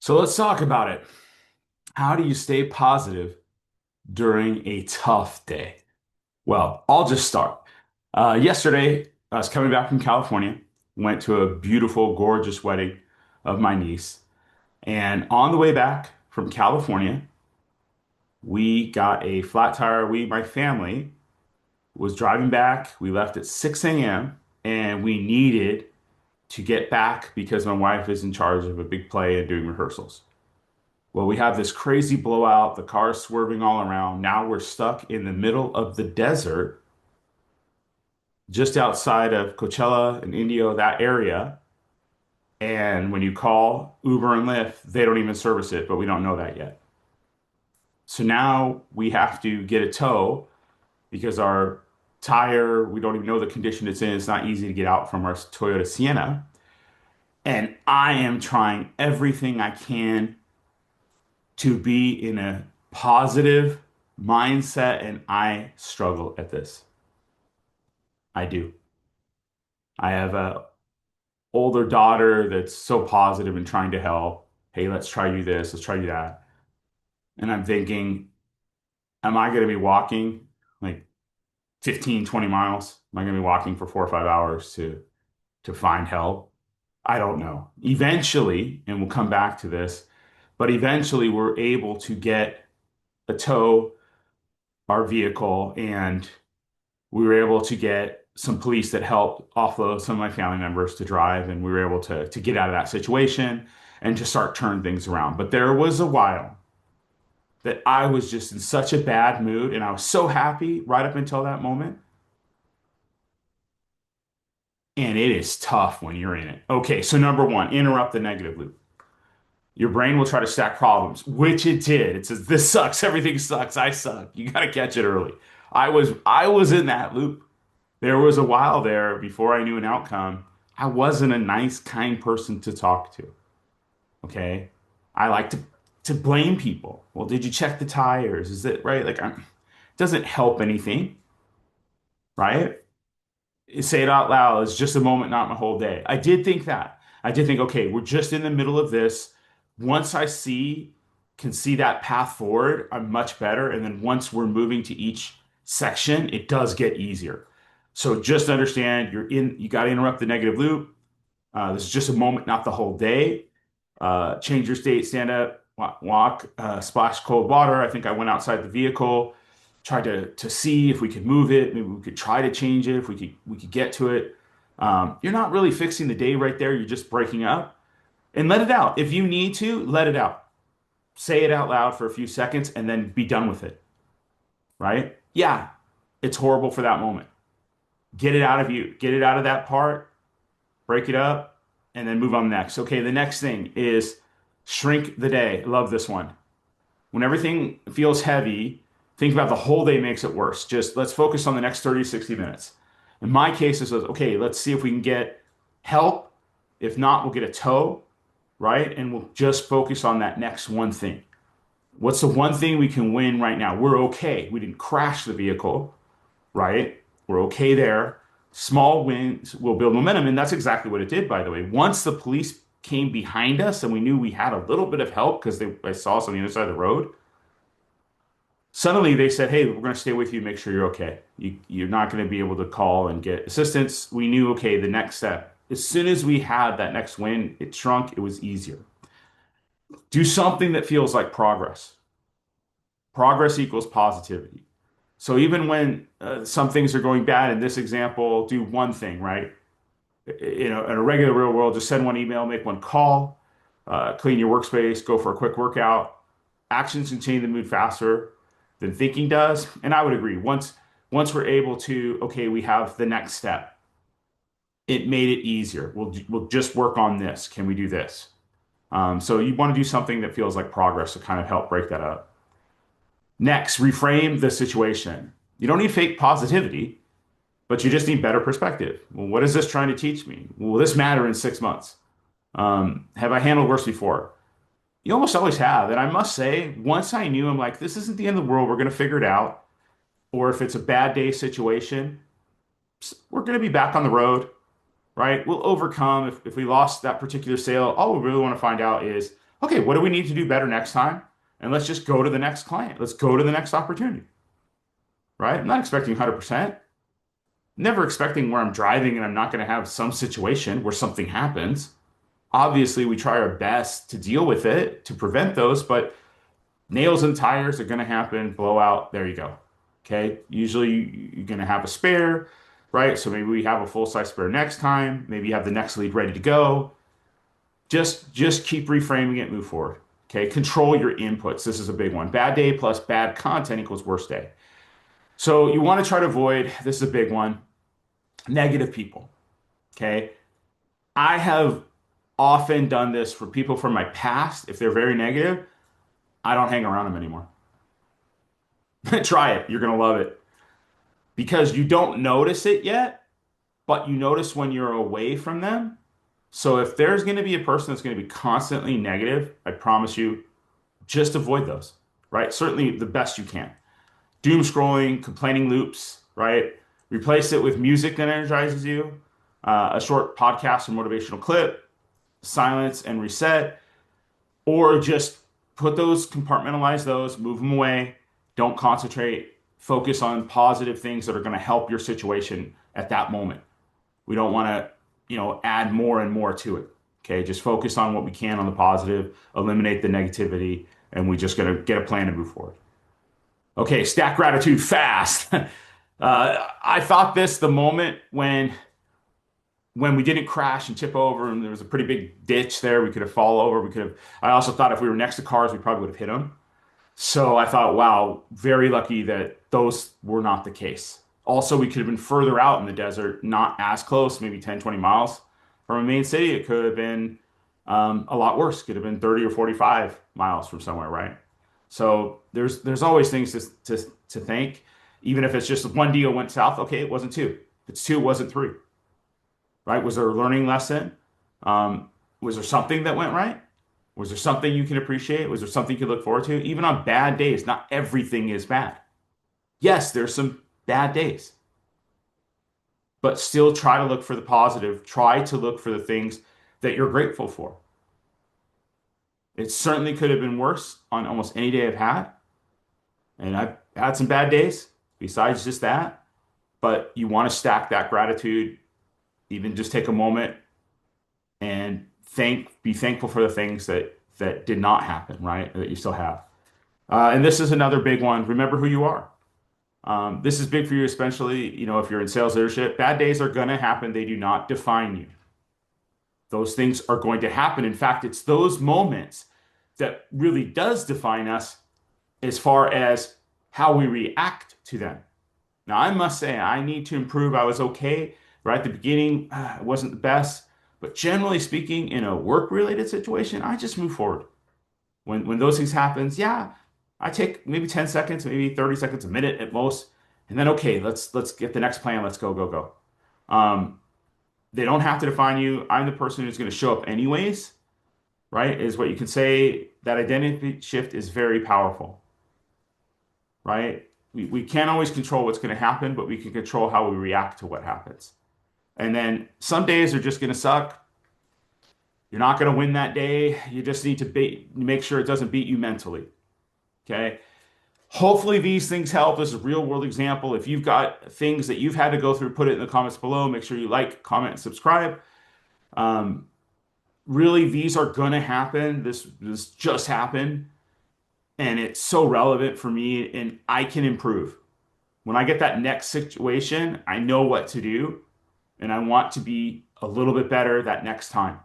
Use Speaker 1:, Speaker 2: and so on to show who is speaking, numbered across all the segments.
Speaker 1: So let's talk about it. How do you stay positive during a tough day? Well, I'll just start. Yesterday, I was coming back from California, went to a beautiful, gorgeous wedding of my niece. And on the way back from California, we got a flat tire. My family, was driving back. We left at 6 a.m. and we needed to get back because my wife is in charge of a big play and doing rehearsals. Well, we have this crazy blowout, the car's swerving all around. Now we're stuck in the middle of the desert, just outside of Coachella and Indio, that area. And when you call Uber and Lyft, they don't even service it, but we don't know that yet. So now we have to get a tow because our tire, we don't even know the condition it's in. It's not easy to get out from our Toyota Sienna. And I am trying everything I can to be in a positive mindset, and I struggle at this. I do. I have a older daughter that's so positive and trying to help. Hey, let's try you this, let's try you that. And I'm thinking, am I going to be walking like 15, 20 miles? Am I going to be walking for 4 or 5 hours to find help? I don't know. Eventually, and we'll come back to this, but eventually we're able to get a tow our vehicle, and we were able to get some police that helped offload some of my family members to drive, and we were able to get out of that situation and to start turning things around. But there was a while that I was just in such a bad mood, and I was so happy right up until that moment. And it is tough when you're in it. Okay, so number one, interrupt the negative loop. Your brain will try to stack problems, which it did. It says, "This sucks, everything sucks, I suck." You got to catch it early. I was in that loop. There was a while there before I knew an outcome. I wasn't a nice, kind person to talk to. Okay. I like to blame people. Well, did you check the tires? Is it right? It doesn't help anything, right? Say it out loud. It's just a moment, not my whole day. I did think that. I did think, okay, we're just in the middle of this. Once can see that path forward, I'm much better. And then once we're moving to each section, it does get easier. So just understand you got to interrupt the negative loop. This is just a moment, not the whole day. Change your state, stand up, walk, splash cold water. I think I went outside the vehicle, tried to see if we could move it. Maybe we could try to change it if we could get to it. You're not really fixing the day right there. You're just breaking up and let it out. If you need to, let it out. Say it out loud for a few seconds and then be done with it. Right? Yeah, it's horrible for that moment. Get it out of you. Get it out of that part, break it up, and then move on next. Okay, the next thing is shrink the day. I love this one. When everything feels heavy, think about the whole day makes it worse. Just let's focus on the next 30, 60 minutes. In my case, it was okay, let's see if we can get help. If not, we'll get a tow, right? And we'll just focus on that next one thing. What's the one thing we can win right now? We're okay. We didn't crash the vehicle, right? We're okay there. Small wins will build momentum. And that's exactly what it did, by the way. Once the police came behind us and we knew we had a little bit of help because I saw us on the other side of the road, suddenly they said, "Hey, we're going to stay with you, make sure you're okay. You're not going to be able to call and get assistance." We knew, okay, the next step. As soon as we had that next win, it shrunk, it was easier. Do something that feels like progress. Progress equals positivity. So even when some things are going bad, in this example, do one thing, right? In a regular real world, just send one email, make one call, clean your workspace, go for a quick workout. Actions can change the mood faster than thinking does. And I would agree. Once we're able to, okay, we have the next step. It made it easier. We'll just work on this. Can we do this? So you want to do something that feels like progress to kind of help break that up. Next, reframe the situation. You don't need fake positivity, but you just need better perspective. Well, what is this trying to teach me? Will this matter in 6 months? Have I handled worse before? You almost always have. And I must say, once I knew, I'm like, this isn't the end of the world. We're going to figure it out. Or if it's a bad day situation, we're going to be back on the road, right? We'll overcome. If we lost that particular sale, all we really want to find out is, Okay, what do we need to do better next time? And let's just go to the next client. Let's go to the next opportunity, right? I'm not expecting 100%. Never expecting where I'm driving and I'm not going to have some situation where something happens. Obviously, we try our best to deal with it to prevent those, but nails and tires are going to happen, blowout, there you go. Okay. Usually you're going to have a spare, right? So maybe we have a full size spare next time. Maybe you have the next lead ready to go. Just keep reframing it, move forward. Okay. Control your inputs. This is a big one. Bad day plus bad content equals worst day. So you want to try to avoid, this is a big one, negative people. Okay. I have often done this for people from my past. If they're very negative, I don't hang around them anymore. Try it. You're going to love it because you don't notice it yet, but you notice when you're away from them. So if there's going to be a person that's going to be constantly negative, I promise you, just avoid those, right? Certainly the best you can. Doom scrolling, complaining loops, right? Replace it with music that energizes you, a short podcast or motivational clip, silence and reset, or just put those, compartmentalize those, move them away. Don't concentrate. Focus on positive things that are going to help your situation at that moment. We don't want to, add more and more to it. Okay, just focus on what we can on the positive, eliminate the negativity, and we just got to get a plan to move forward. Okay, stack gratitude fast. I thought this the moment when we didn't crash and tip over and there was a pretty big ditch there, we could have fallen over. We could have. I also thought if we were next to cars, we probably would have hit them. So I thought, wow, very lucky that those were not the case. Also, we could have been further out in the desert, not as close, maybe 10, 20 miles from a main city. It could have been a lot worse. Could have been 30 or 45 miles from somewhere, right? So there's always things to think. Even if it's just one deal went south, okay, it wasn't two. If it's two, it wasn't three, right? Was there a learning lesson? Was there something that went right? Was there something you can appreciate? Was there something you can look forward to? Even on bad days, not everything is bad. Yes, there's some bad days, but still try to look for the positive. Try to look for the things that you're grateful for. It certainly could have been worse on almost any day I've had. And I've had some bad days besides just that. But you want to stack that gratitude, even just take a moment and be thankful for the things that did not happen, right? That you still have. And this is another big one. Remember who you are. This is big for you, especially, if you're in sales leadership. Bad days are going to happen. They do not define you. Those things are going to happen. In fact, it's those moments that really does define us as far as how we react to them. Now, I must say, I need to improve. I was okay right at the beginning. It wasn't the best. But generally speaking, in a work-related situation, I just move forward. When those things happens, yeah, I take maybe 10 seconds, maybe 30 seconds, a minute at most, and then okay, let's get the next plan. Let's go, go, go. They don't have to define you. I'm the person who's going to show up anyways, right? Is what you can say. That identity shift is very powerful, right? We can't always control what's going to happen, but we can control how we react to what happens. And then some days are just going to suck. You're not going to win that day. You just need to make sure it doesn't beat you mentally. Okay. Hopefully these things help. This is a real world example. If you've got things that you've had to go through, put it in the comments below. Make sure you like, comment, and subscribe. Really, these are going to happen. This just happened. And it's so relevant for me, and I can improve. When I get that next situation, I know what to do, and I want to be a little bit better that next time.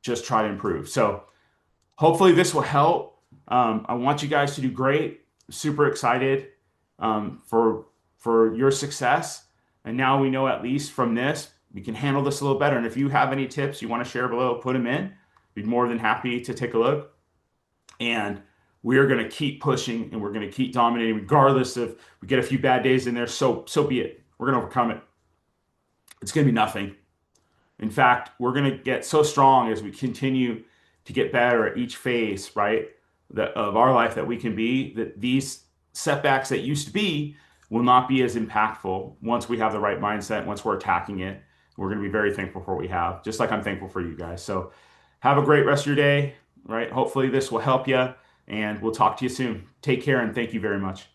Speaker 1: Just try to improve. So hopefully this will help. I want you guys to do great. Super excited for your success. And now we know at least from this, we can handle this a little better. And if you have any tips you want to share below, put them in. Be more than happy to take a look. And we are going to keep pushing and we're going to keep dominating regardless if we get a few bad days in there. So be it. We're going to overcome it. It's going to be nothing. In fact, we're going to get so strong as we continue to get better at each phase, right, of our life that we can be, that these setbacks that used to be will not be as impactful once we have the right mindset, once we're attacking it. We're going to be very thankful for what we have, just like I'm thankful for you guys. So have a great rest of your day. right? Hopefully this will help you, and we'll talk to you soon. Take care and thank you very much.